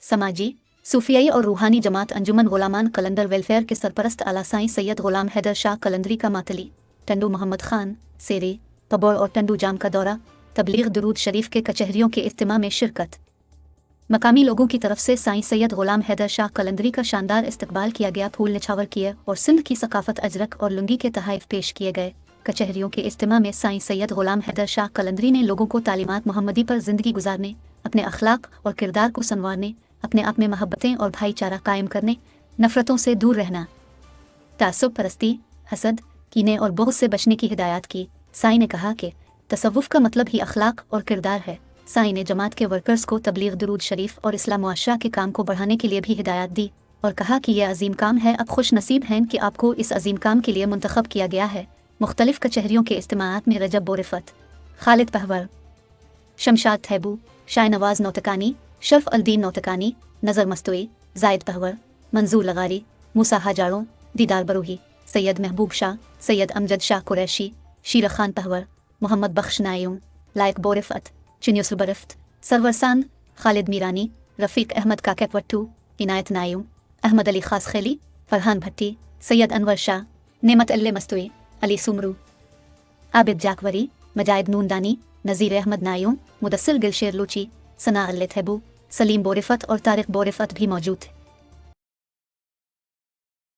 समाजी, सूफियाई और रूहानी जमात अंजुमन गुलामान कलंदर वेलफेयर के सरपरस्त आला साईं सैयद गुलाम हैदर शाह कलंदरी का मातली टंडू मोहम्मद खान सेरे कबौर और टंडू जाम का दौरा, तबलीग दुरूद शरीफ के कचहरियों के इज्तिमा में शिरकत। मकामी लोगों की तरफ से साईं सैयद गुलाम हैदर शाह कलंदरी का शानदार इस्तकबाल किया गया, फूल निछावर किए और सिंध की सकाफत अजरक और लुंगी के तहाइफ पेश किए गए। कचहरियों के इज्तिमा में साईं सैयद गुलाम हैदर शाह कलंदरी ने लोगों को तालीमात मोहम्मदी पर ज़िंदगी गुजारने, अपने अखलाक और किरदार को संवारने, अपने आप में मोहब्बतें और भाईचारा कायम करने, नफ़रतों से दूर रहना, तासुब परस्ती, हसद, कीने और बुग़्ज़ से बचने की हिदायत की। साईं ने कहा कि तसव्वुफ़ का मतलब ही अखलाक और किरदार है। साईं ने जमात के वर्कर्स को तबलीग दुरूद शरीफ और इस्लाम मुआशरा के काम को बढ़ाने के लिए भी हिदायत दी और कहा कि यह अजीम काम है, अब खुश नसीब हैं कि आपको इस अजीम काम के लिए मुंतखब किया गया है। मुख्तलिफ कचहरियों के इज्तिमाआत में रजब बोरिफत, खालिद पहवर, शमशाद थैबू, शाह नवाज नौतकानी, शर्फ अलदीन नौतकानी, नज़र मस्तोई, जायद पहवर, मंजूर लगारी, मूसा हाजारों, दीदार बरूही, सैयद महबूब शाह, सैयद अमजद शाह कुरैशी, शीर खान पहवर, मोहम्मद बख्श नायूं, लायक बोरिफत, चिन्युसर बरफ्त, सरवरसान, खालिद मीरानी, रफ़ीक अहमद काकेपवट्टू, इनायत नायूं, अहमद अली खास खेली, फरहान भट्टी, सैयद अनवर शाह, नेमत अल्ले मस्तोई, अली सुमरू, आबिद जाकवरी, मजाहिद नूनदानी, नज़ीर अहमद नायूं, मुदस्सिर गिलशेर लूची, सना अल्ले थैबू, सलीम बोरिफत और तारिक बोरिफत भी मौजूद थे।